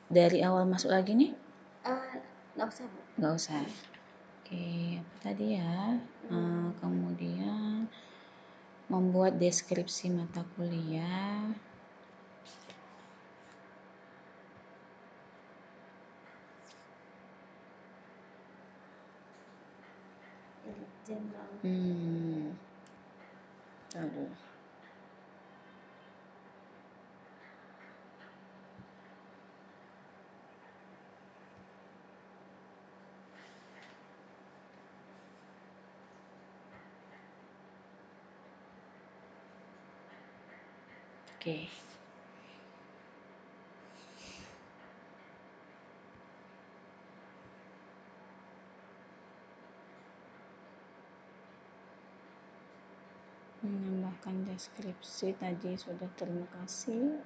dari awal masuk lagi nih? Nggak usah Bu. Nggak usah. Oke, apa tadi ya? Kemudian membuat deskripsi mata kuliah. General. Lalu. Oke. Menambahkan deskripsi tadi sudah, terima kasih.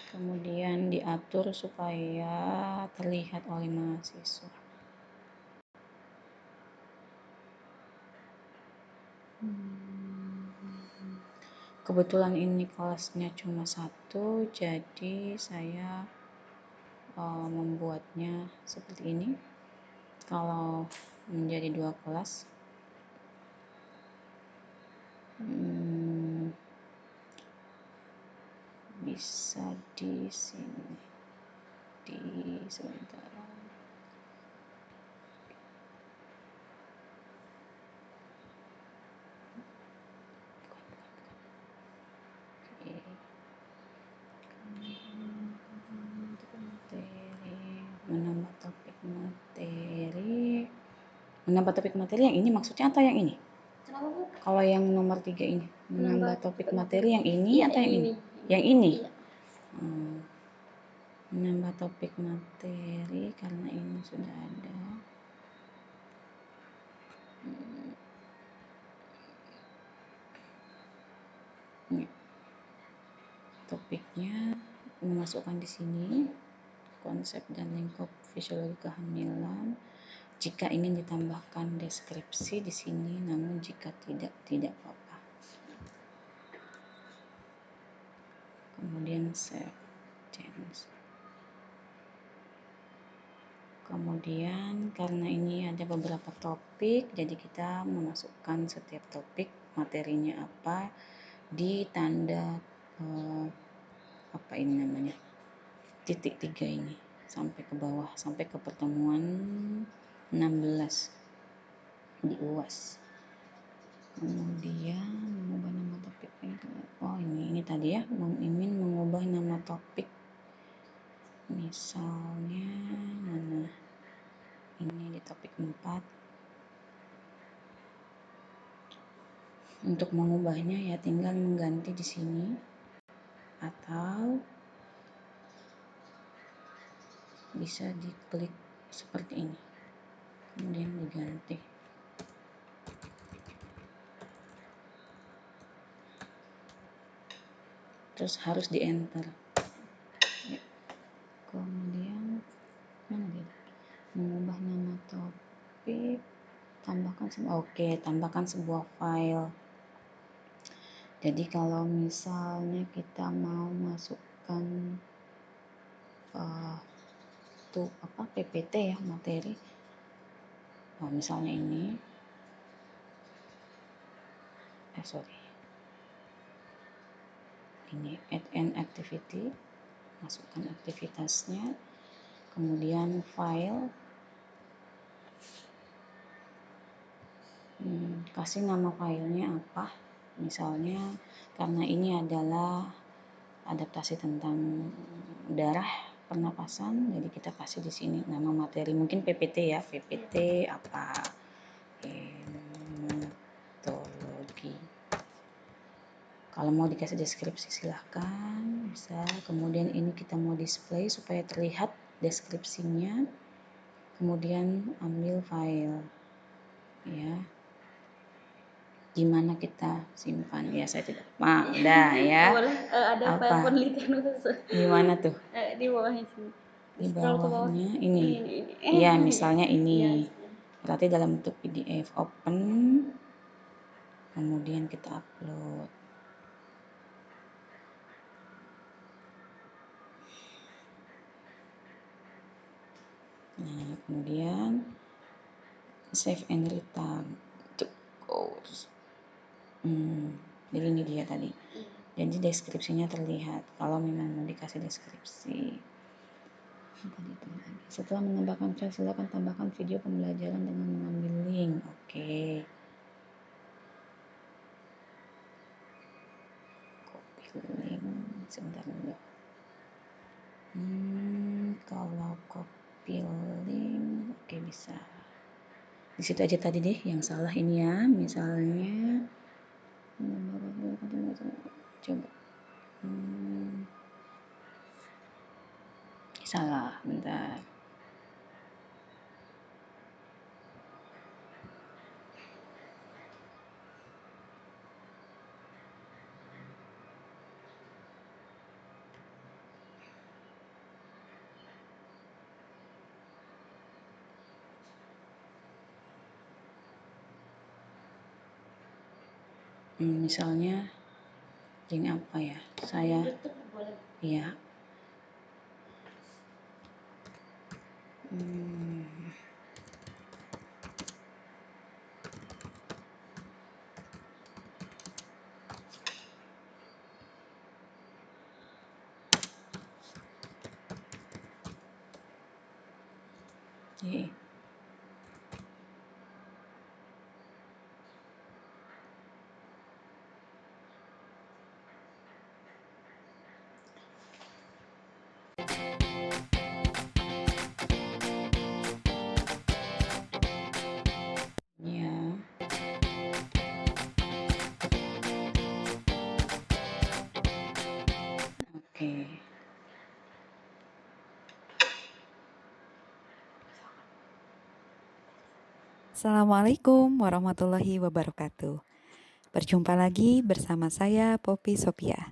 Kemudian diatur supaya terlihat oleh mahasiswa. Kebetulan ini kelasnya cuma 1, jadi saya membuatnya seperti ini. Kalau menjadi 2 kelas, bisa di sini, sebentar. Menambah topik materi yang ini maksudnya atau yang ini? Kenapa Bu? Kalau yang nomor 3 ini, menambah topik materi yang ini iya, atau yang ini? Yang ini. Iya. Menambah topik materi karena ini sudah ada. Ini. Topiknya memasukkan di sini konsep dan lingkup fisiologi kehamilan. Jika ingin ditambahkan deskripsi di sini, namun jika tidak apa-apa. Kemudian save change. Kemudian karena ini ada beberapa topik, jadi kita memasukkan setiap topik materinya apa di tanda apa ini namanya, titik 3 ini sampai ke bawah, sampai ke pertemuan 16 di UAS. Kemudian mengubah nama topik ini tadi ya, ingin mengubah nama topik, misalnya mana ini di topik 4. Untuk mengubahnya ya tinggal mengganti di sini atau bisa diklik seperti ini kemudian diganti. Terus harus di enter. Kemudian mana dia? Mengubah nama topik, tambahkan sebuah file. Jadi kalau misalnya kita mau masukkan PPT ya, materi, misalnya ini, ini add an activity, masukkan aktivitasnya, kemudian file, kasih nama filenya apa, misalnya karena ini adalah adaptasi tentang darah pernapasan, jadi kita kasih di sini nama materi, mungkin PPT ya, PPT apa, hematologi. Kalau mau dikasih deskripsi silahkan, bisa. Kemudian ini kita mau display supaya terlihat deskripsinya. Kemudian ambil file, ya. Gimana kita simpan? Ya saya tidak. Udah ya. Boleh, ada file penelitian khusus. Gimana tuh? Di bawahnya sini. Di bawahnya ini. Ya misalnya ini. Berarti dalam bentuk PDF, open. Kemudian kita upload. Nah, kemudian save and return to course. Jadi ini dia tadi. Jadi deskripsinya terlihat kalau memang mau dikasih deskripsi. Tadi itu lagi. Setelah menambahkan file, silakan tambahkan video pembelajaran dengan mengambil link. Oke. Copy link. Sebentar dulu. Kalau copy link, oke bisa. Di situ aja tadi deh yang salah ini ya. Misalnya, coba. Salah, bentar. Misalnya link apa ya? Saya ya. Ya. Oke. Assalamualaikum warahmatullahi wabarakatuh. Berjumpa lagi bersama saya Poppy Sophia.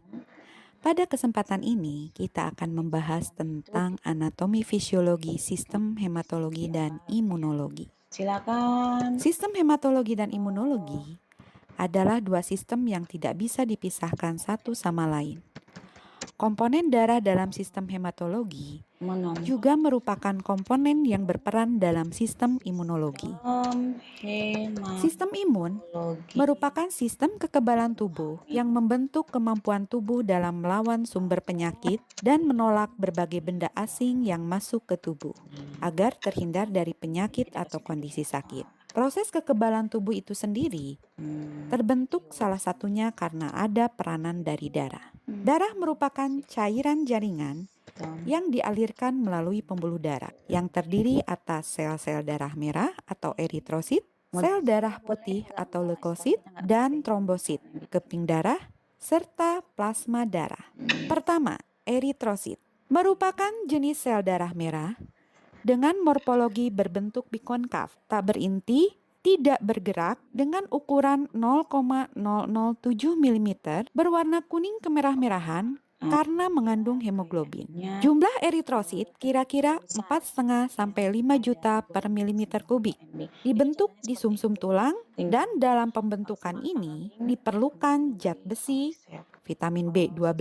Pada kesempatan ini kita akan membahas tentang anatomi fisiologi sistem hematologi dan imunologi. Silakan. Sistem hematologi dan imunologi adalah dua sistem yang tidak bisa dipisahkan satu sama lain. Komponen darah dalam sistem hematologi juga merupakan komponen yang berperan dalam sistem imunologi. Sistem imun merupakan sistem kekebalan tubuh yang membentuk kemampuan tubuh dalam melawan sumber penyakit dan menolak berbagai benda asing yang masuk ke tubuh agar terhindar dari penyakit atau kondisi sakit. Proses kekebalan tubuh itu sendiri terbentuk salah satunya karena ada peranan dari darah. Darah merupakan cairan jaringan yang dialirkan melalui pembuluh darah yang terdiri atas sel-sel darah merah atau eritrosit, sel darah putih atau leukosit, dan trombosit, keping darah, serta plasma darah. Pertama, eritrosit merupakan jenis sel darah merah dengan morfologi berbentuk bikonkav, tak berinti, tidak bergerak, dengan ukuran 0,007 mm, berwarna kuning kemerah-merahan karena mengandung hemoglobin. Jumlah eritrosit kira-kira 4,5 sampai 5 juta per milimeter kubik. Dibentuk di sumsum tulang dan dalam pembentukan ini diperlukan zat besi, vitamin B12,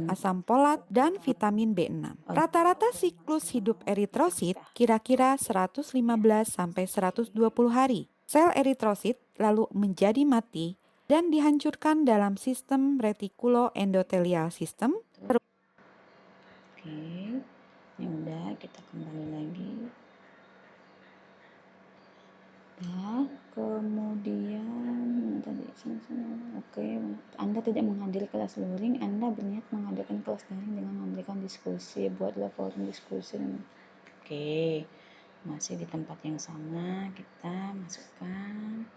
asam folat, dan vitamin B6. Rata-rata siklus hidup eritrosit kira-kira 115 sampai 120 hari. Sel eritrosit lalu menjadi mati dan dihancurkan dalam sistem retikuloendotelial system. Oke, ini udah, kita kembali lagi. Nah, kemudian tadi oke, Anda tidak menghadiri kelas luring, Anda berniat mengadakan kelas daring dengan memberikan diskusi, buatlah forum diskusi. Oke, masih di tempat yang sama, kita masukkan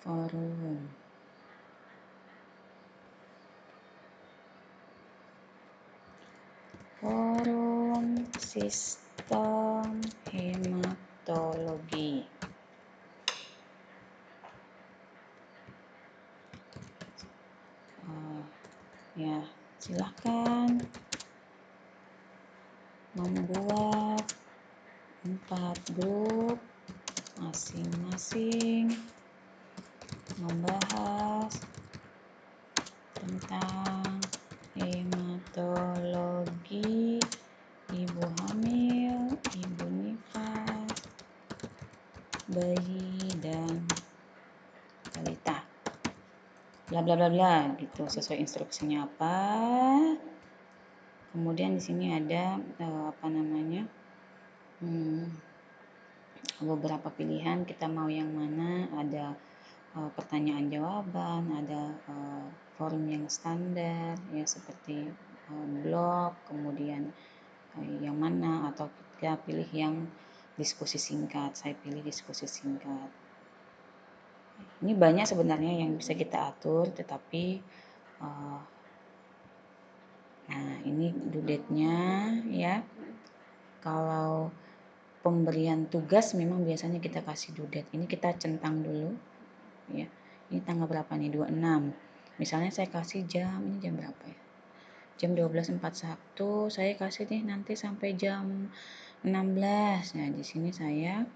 forum. Forum sistem hematologi. Ya, silahkan membuat 4 grup masing-masing membahas tentang hematologi ibu hamil, ibu nifas, bayi dan balita, bla bla bla bla gitu, sesuai instruksinya apa. Kemudian di sini ada beberapa pilihan, kita mau yang mana. Ada pertanyaan jawaban, ada forum yang standar ya seperti blog, kemudian yang mana, atau kita pilih yang diskusi singkat. Saya pilih diskusi singkat. Ini banyak sebenarnya yang bisa kita atur, tetapi nah ini due date-nya ya. Kalau pemberian tugas memang biasanya kita kasih due date. Ini kita centang dulu ya. Ini tanggal berapa nih? 26. Misalnya saya kasih ini jam berapa ya? Jam 12.41, saya kasih nih nanti sampai jam 16. Nah, di sini saya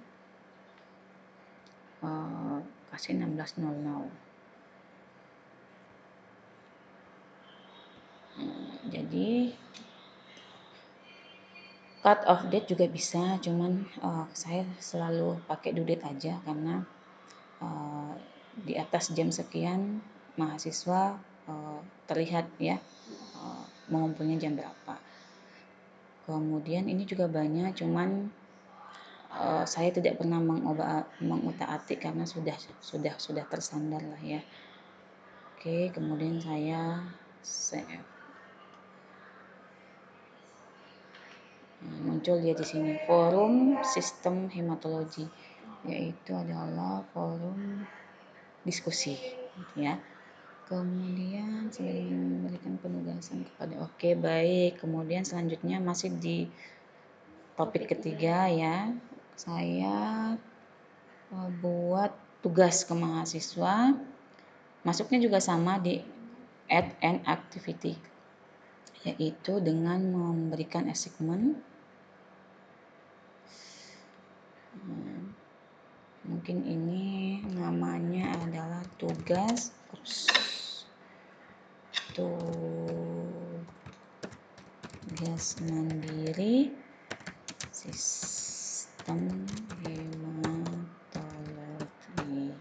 kasih 16.00. Jadi cut off date juga bisa, cuman saya selalu pakai due date aja karena di atas jam sekian mahasiswa terlihat ya mengumpulnya jam berapa. Kemudian ini juga banyak, cuman saya tidak pernah mengutak-atik karena sudah tersandar lah ya. Oke, kemudian saya save. Muncul dia di sini, forum sistem hematologi, yaitu adalah forum diskusi ya. Kemudian saya memberikan penugasan kepada baik. Kemudian selanjutnya masih di topik ketiga ya. Saya buat tugas ke mahasiswa. Masuknya juga sama di add an activity, yaitu dengan memberikan assignment. Mungkin ini namanya adalah tugas mandiri sistem hematologi.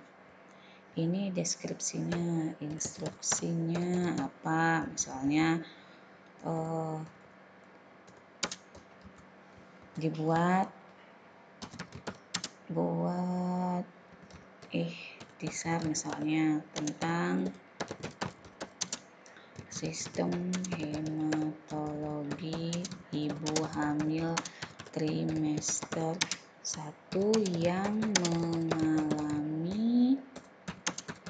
Ini deskripsinya, instruksinya apa, misalnya dibuat ikhtisar misalnya tentang sistem hematologi ibu hamil trimester 1 yang mengalami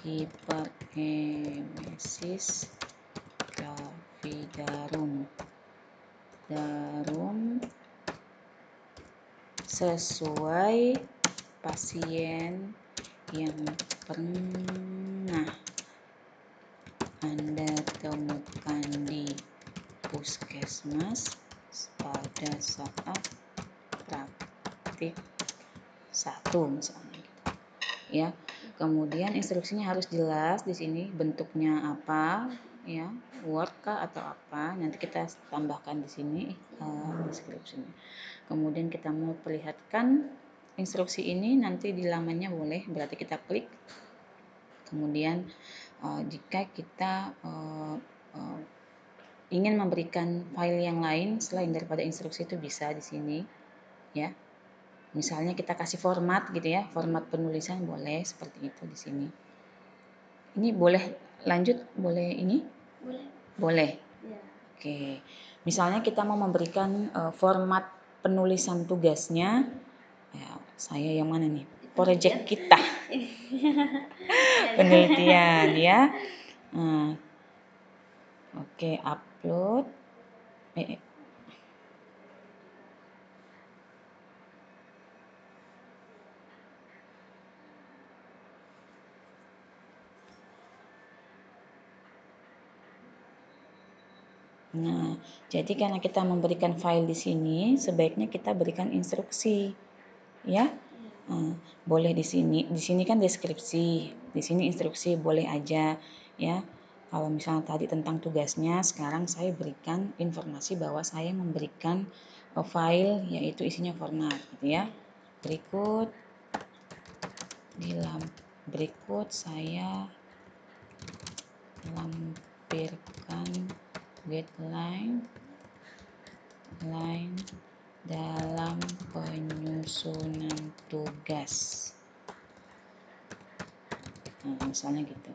hiperemesis gravidarum sesuai pasien yang pernah Anda temukan di puskesmas pada saat praktik 1 misalnya gitu. Ya. Kemudian instruksinya harus jelas di sini, bentuknya apa ya, Word kah atau apa, nanti kita tambahkan di sini deskripsinya. Kemudian kita mau perlihatkan instruksi ini nanti di lamannya boleh, berarti kita klik. Kemudian jika kita ingin memberikan file yang lain selain daripada instruksi itu bisa di sini ya. Misalnya kita kasih format gitu ya, format penulisan boleh seperti itu di sini. Ini boleh lanjut, boleh ini? Boleh. Ya. Oke. Misalnya kita mau memberikan format penulisan tugasnya, ya, saya yang mana nih? Proyek kita. Penelitian ya. Oke, upload. Nah, jadi karena kita memberikan file di sini, sebaiknya kita berikan instruksi, ya. Boleh di sini kan deskripsi, di sini instruksi boleh aja, ya. Kalau misalnya tadi tentang tugasnya, sekarang saya berikan informasi bahwa saya memberikan file, yaitu isinya format, gitu ya. Berikut, Berikut saya lampirkan guideline dalam penyusunan tugas. Nah, misalnya gitu.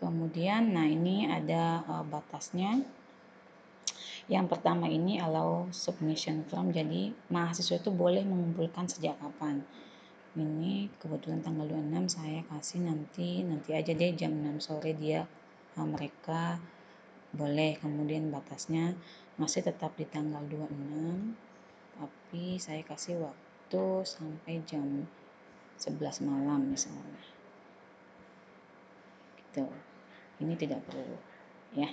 Kemudian, ini ada batasnya. Yang pertama ini allow submission form, jadi mahasiswa itu boleh mengumpulkan sejak kapan. Ini kebetulan tanggal 26 saya kasih nanti aja deh jam 6 sore mereka boleh. Kemudian batasnya masih tetap di tanggal 26, tapi saya kasih waktu sampai jam 11 malam misalnya. Gitu. Ini tidak perlu ya.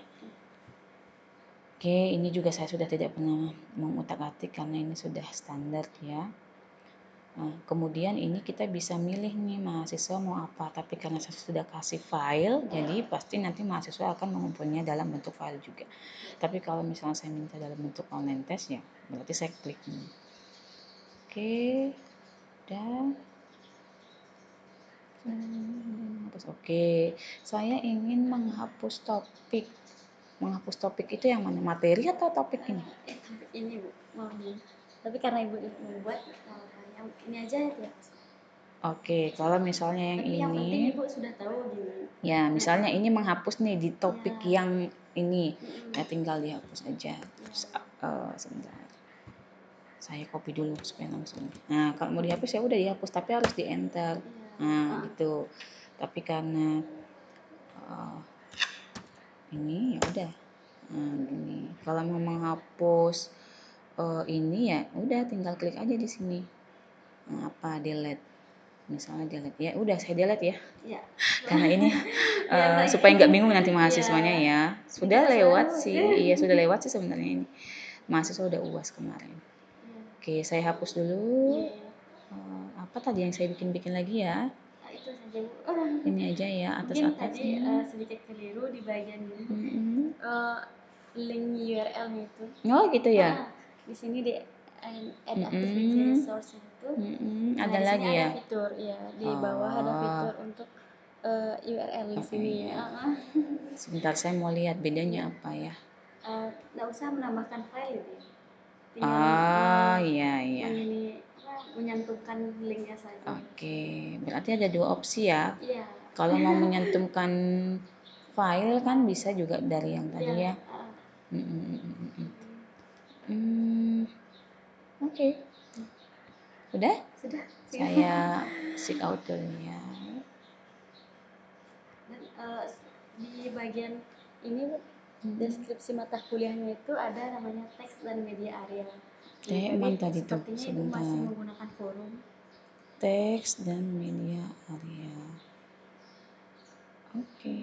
Oke, ini juga saya sudah tidak pernah mengutak-atik karena ini sudah standar ya. Nah, kemudian ini kita bisa milih nih mahasiswa mau apa, tapi karena saya sudah kasih file, jadi pasti nanti mahasiswa akan mengumpulnya dalam bentuk file juga. Tapi kalau misalnya saya minta dalam bentuk online test ya, berarti saya klik ini. Oke, udah. Oke, saya ingin menghapus topik. Menghapus topik itu yang mana? Materi atau topik ini? Topik ini Bu, maunya. Tapi karena Ibu membuat, yang ini aja ya. Oke, kalau misalnya yang Tapi ini. yang penting Ibu sudah tahu gini. Ya, misalnya ini menghapus nih di topik yang ini. Ya, tinggal dihapus aja. Sebentar. Saya copy dulu supaya langsung. Nah, kalau mau dihapus ya udah dihapus, tapi harus di enter. Nah, gitu. Tapi karena ini ya udah. Nah, gini. Kalau mau menghapus ini ya udah tinggal klik aja di sini. Nah, delete. Misalnya delete. Ya udah saya delete ya. Iya. Karena ini supaya nggak bingung nanti mahasiswanya ya. Sudah lewat sih. Iya, sudah lewat sih sebenarnya ini. Mahasiswa udah UAS kemarin. Oke, saya hapus dulu. Apa tadi yang saya bikin lagi ya? Itu saja Bu. Ini aja ya, Mungkin tadi atas-atasnya. sedikit keliru di bagian ini. Link URL-nya itu. Oh gitu ya. Di sini di add activity resource itu. Ada di lagi sini ya. ada fitur ya, di bawah ada fitur untuk URL di sini ya. Sebentar saya mau lihat bedanya apa ya. Nggak usah menambahkan file itu ya. Tinggal iya. menyantumkan linknya saja. Oke, berarti ada dua opsi ya. Iya. Kalau mau menyantumkan file kan bisa juga dari yang tadi ya. Oke. Udah? Sudah. Saya sign out dulu ya. Dan di bagian ini deskripsi mata kuliahnya itu ada namanya teks dan media area. Tadi tuh? Sepertinya Ibu Sebentar. masih menggunakan forum. Teks dan media area. Oke.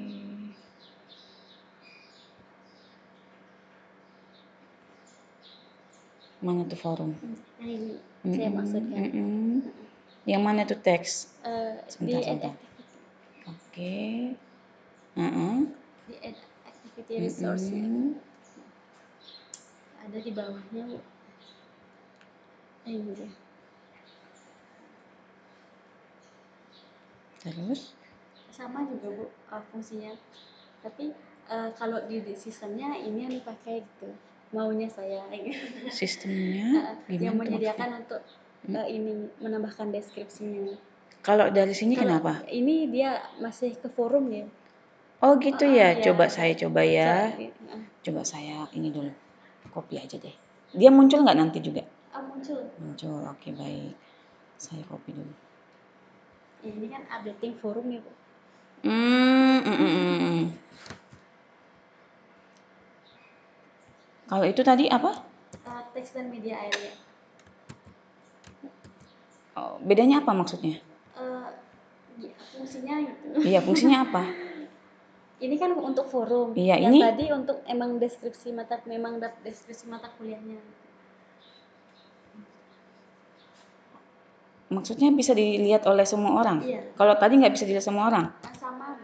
Mana tuh forum? Yang ini saya maksudkan. Yang mana tuh teks? Di Sebentar. Oke. Di add activity resource-nya. Ada di bawahnya Bu. Ini dia. Terus? Sama juga Bu fungsinya. Tapi kalau di sistemnya ini yang dipakai gitu. Maunya saya. Sistemnya gimana yang menyediakan maksudnya? untuk ini menambahkan deskripsinya. Kalau dari sini kenapa? Ini dia masih ke forum ya. Oh gitu ya. Ya. Coba saya coba ya. Coba saya ini dulu. Copy aja deh. Dia muncul nggak nanti juga? Muncul. Muncul. Oke, baik. Saya copy dulu. Ini kan updating forum ya Bu. Kalau itu tadi apa? Teks dan media area. Bedanya apa maksudnya? Fungsinya gitu. Iya, fungsinya apa? Ini kan untuk forum. Iya, yang ini tadi untuk deskripsi mata kuliahnya. maksudnya bisa dilihat oleh semua orang? Iya. Kalau tadi nggak bisa dilihat semua orang? Sama.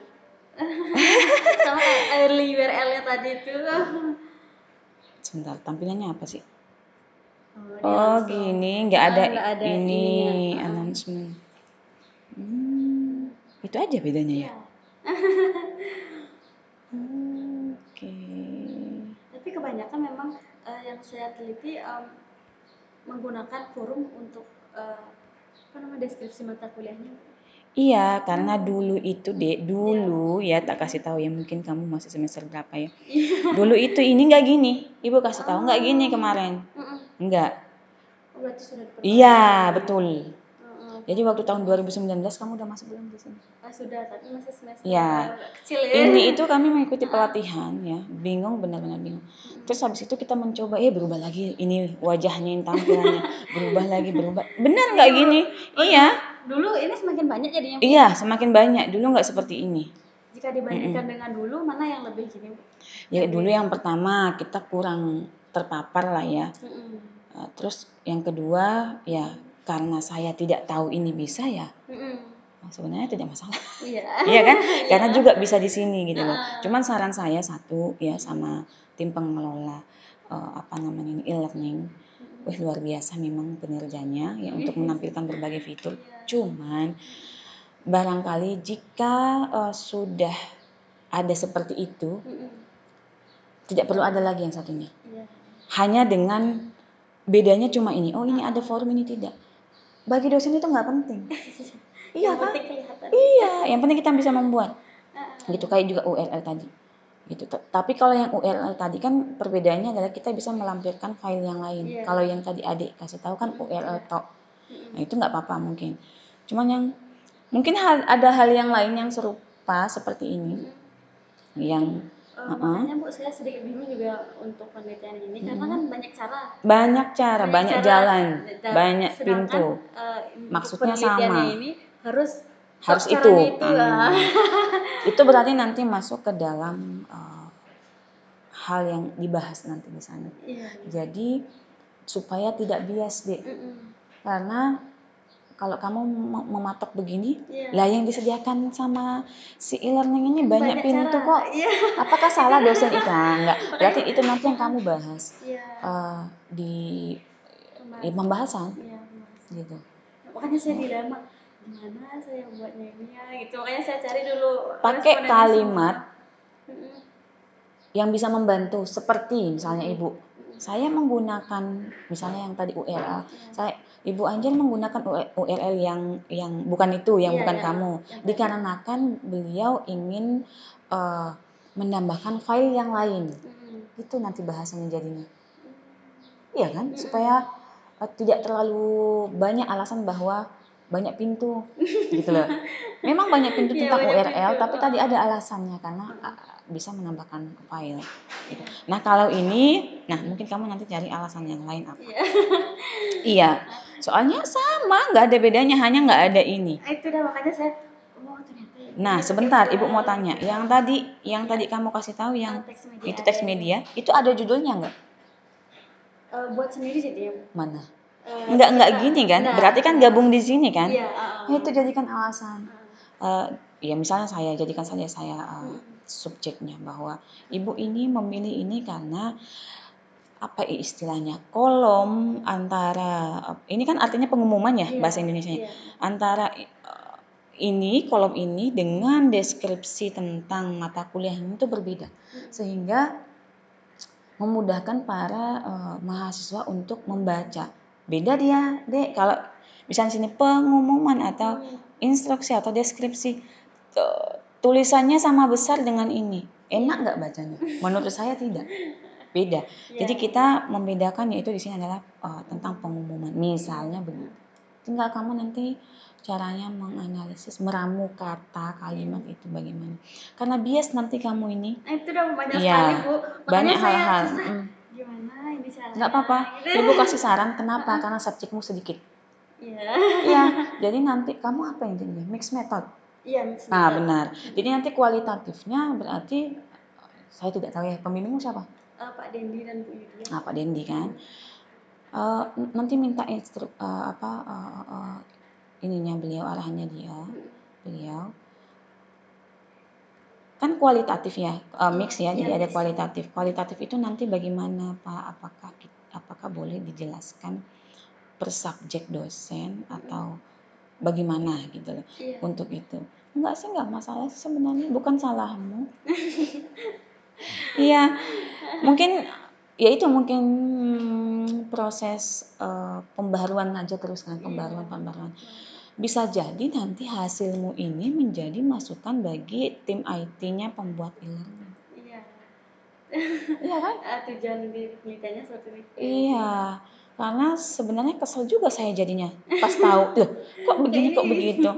Sama kayak early URL-nya tadi itu. Sebentar, tampilannya apa sih? Gini, nggak ada nggak ada ini ininya. announcement. Itu aja bedanya ya. Iya. Oke. Tapi kebanyakan memang yang saya teliti menggunakan forum untuk deskripsi mata kuliahnya. Iya, karena dulu itu dulu ya tak kasih tahu ya, mungkin kamu masih semester berapa ya. Dulu itu ini nggak gini, Ibu kasih tahu nggak gini kemarin, enggak. Berarti sudah Iya betul. Jadi waktu tahun 2019 kamu udah masuk belum di sini? Sudah, tapi masih semester Ya, kecil ya. ini itu kami mengikuti pelatihan ya, bingung benar-benar bingung. Terus habis itu kita mencoba berubah lagi ini wajahnya, tampilannya berubah lagi berubah. Benar nggak gini? Iya. Dulu ini semakin banyak jadinya. Iya, semakin banyak. Dulu nggak seperti ini. Jika dibandingkan dengan dulu, mana yang lebih gini? Ya dulu yang pertama kita kurang terpapar lah ya. Terus yang kedua ya karena saya tidak tahu ini bisa ya. Sebenarnya tidak masalah. Iya kan? Karena juga bisa di sini gitu loh. Cuman saran saya satu ya sama tim pengelola e-learning. Luar biasa memang kinerjanya ya untuk menampilkan berbagai fitur. Cuman barangkali jika sudah ada seperti itu, tidak perlu ada lagi yang satunya. Hanya dengan bedanya cuma ini. Oh ini ada forum, ini tidak. Bagi dosen itu nggak penting. Iya kan? Iya, yang penting kita bisa membuat. Gitu kayak juga URL tadi. Gitu. Tapi kalau yang URL tadi kan perbedaannya adalah kita bisa melampirkan file yang lain. Kalau yang tadi adik kasih tahu kan URL tok. Nah itu nggak apa-apa mungkin. Cuman yang mungkin ada hal yang lain yang serupa seperti ini. Yang makanya Bu, saya sedikit bingung juga untuk penelitian ini karena kan banyak cara, banyak jalan, banyak pintu. Maksudnya sama. Ini harus itu. Itu berarti nanti masuk ke dalam hal yang dibahas nanti di sana. Jadi supaya tidak bias deh. Karena kalau kamu mematok begini, lah yang disediakan sama si e-learning ini banyak pintu kok. Apakah salah dosen itu? Enggak. Berarti itu nanti yang kamu bahas di pembahasan. Gitu. Makanya saya dilema, gimana saya buatnya ini ya gitu. Makanya saya cari dulu. Pakai kalimat yang bisa membantu seperti misalnya Ibu. Saya menggunakan misalnya yang tadi URL. Ibu Anjel menggunakan URL yang bukan itu, yang bukan kamu. Dikarenakan beliau ingin menambahkan file yang lain. Itu nanti bahasanya jadinya. Iya kan? Supaya tidak terlalu banyak alasan bahwa banyak pintu gitu loh. Memang banyak pintu tentang URL, tapi tadi ada alasannya karena bisa menambahkan file. Gitu. Nah kalau ini, mungkin kamu nanti cari alasan yang lain apa? Iya, soalnya sama, nggak ada bedanya, hanya nggak ada ini. Itu dah makanya saya. Nah sebentar, Ibu mau tanya, yang tadi kamu kasih tahu yang itu teks media, itu ada judulnya nggak? Buat sendiri jadi. Mana? Enggak gini kan? Berarti kan gabung di sini kan? Itu jadikan alasan. Ya misalnya saya jadikan saja saya subjeknya bahwa Ibu ini memilih ini karena apa istilahnya kolom antara ini kan artinya pengumuman ya bahasa Indonesianya antara ini kolom ini dengan deskripsi tentang mata kuliah itu berbeda sehingga memudahkan para mahasiswa untuk membaca. Beda dia, Dek. Kalau misalnya sini pengumuman atau instruksi atau deskripsi tulisannya sama besar dengan ini. Enak nggak bacanya? Menurut saya tidak. Beda. Jadi kita membedakan yaitu di sini adalah tentang pengumuman. Misalnya begitu. Tinggal kamu nanti caranya menganalisis, meramu kata, kalimat itu bagaimana. Karena bias nanti kamu ini. Itu udah banyak sekali, Bu. Banyak hal-hal. Gimana ini caranya? Nggak apa-apa. Ibu kasih saran. Kenapa? Karena subjekmu sedikit. Iya. Jadi nanti kamu apa yang jadinya? Mixed method. Iya, mixed method. Nah, benar. Jadi nanti kualitatifnya berarti saya tidak tahu ya. Pembimbingmu siapa? Pak Dendi dan Bu Yudi. Pak Dendi kan. Nanti minta ininya beliau, arahannya beliau kan kualitatif ya, mix ya, jadi ada kualitatif itu nanti bagaimana Pak, apakah boleh dijelaskan per subjek dosen atau bagaimana gitu loh untuk itu. Enggak sih, enggak masalah sih sebenarnya, bukan salahmu. Iya, mungkin ya itu mungkin proses pembaruan aja terus kan, pembaruan. Bisa jadi nanti hasilmu ini menjadi masukan bagi tim IT-nya pembuat e-learning. Iya. Iya kan? Tujuan di penelitiannya seperti itu. Iya, karena sebenarnya kesel juga saya jadinya pas tahu, loh kok begini kok begitu,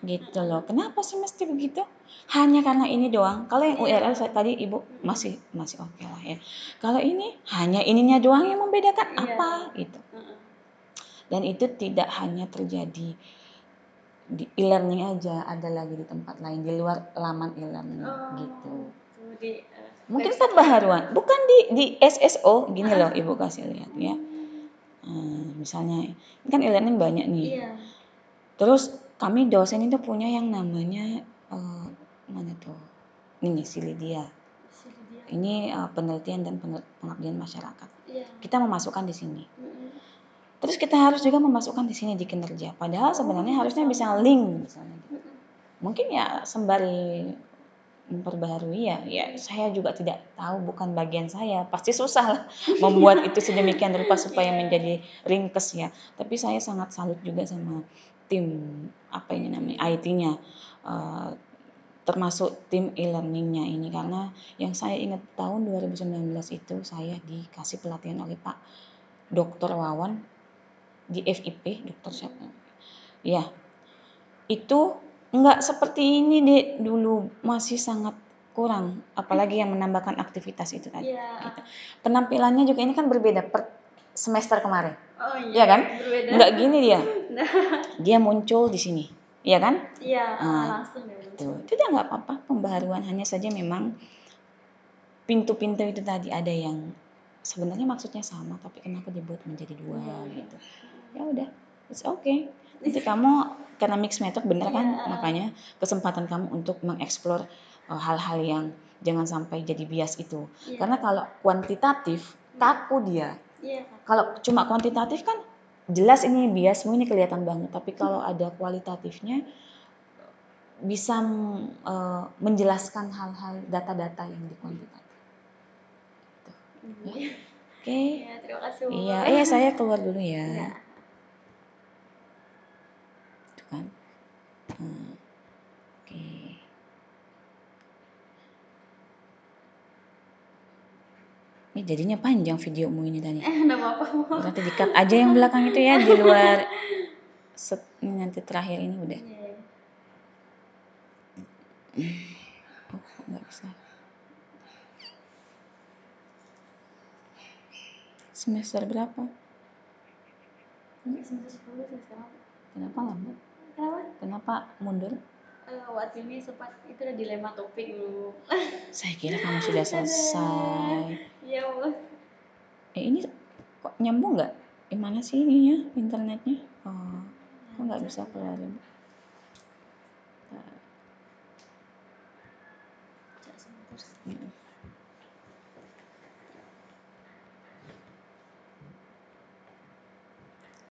gitu loh. Kenapa sih mesti begitu? Hanya karena ini doang. Kalau yang URL saya tadi ibu masih oke lah ya. Kalau ini hanya ininya doang yang membedakan apa gitu. Dan itu tidak hanya terjadi di e-learning aja, ada lagi di tempat lain di luar laman e-learning gitu. Mungkin pembaharuan, bukan di SSO gini loh ibu kasih lihat ya. Misalnya ini kan e-learning banyak nih. Iya. Terus kami dosen itu punya yang namanya mana tuh? Ini si Lydia. Ini penelitian dan pengabdian masyarakat. Iya. Kita memasukkan di sini. Terus kita harus juga memasukkan di sini di kinerja. Padahal sebenarnya harusnya bisa link misalnya. Mungkin ya sembari memperbaharui ya saya juga tidak tahu, bukan bagian saya, pasti susah lah membuat itu sedemikian rupa supaya menjadi ringkes ya. Tapi saya sangat salut juga sama tim apa ini namanya IT-nya, termasuk tim e-learningnya ini, karena yang saya ingat tahun 2019 itu saya dikasih pelatihan oleh Pak Dr. Wawan di FIP, dokter siapa ya, itu enggak seperti ini deh, dulu masih sangat kurang, apalagi yang menambahkan aktivitas itu tadi. Gitu. Penampilannya juga ini kan berbeda per semester kemarin. Oh iya. Ya kan? Berbeda. Enggak gini dia. Dia muncul di sini. Iya kan? Iya, langsung ya. Tuh, tidak enggak apa-apa, pembaharuan, hanya saja memang pintu-pintu itu tadi ada yang sebenarnya maksudnya sama tapi kenapa dibuat menjadi dua gitu. Ya udah, it's okay. Nanti kamu karena mix method bener kan, makanya kesempatan kamu untuk mengeksplor hal-hal yang jangan sampai jadi bias itu. Karena kalau kuantitatif kaku dia. Kalau cuma kuantitatif kan jelas ini biasmu ini kelihatan banget, tapi kalau ada kualitatifnya bisa menjelaskan hal-hal data-data yang di kuantitatif. Gitu. Ya. Oke. Ya, terima kasih. Iya, saya keluar dulu ya. Ya. Itu kan. Oke. Ini jadinya panjang videomu ini tadi. Enggak apa-apa. Berarti di-cut aja yang belakang itu ya, di luar ini nanti terakhir ini udah. Oh, enggak bisa. Semester berapa? Semester 10 sekarang. Kenapa lambat? Kenapa mundur? Waktu ini sempat itu ada dilema topik dulu. Saya kira kamu sudah selesai. Iya, Bu. Ini kok nyambung nggak? Gimana sih ininya internetnya? Kok nggak bisa keluarin?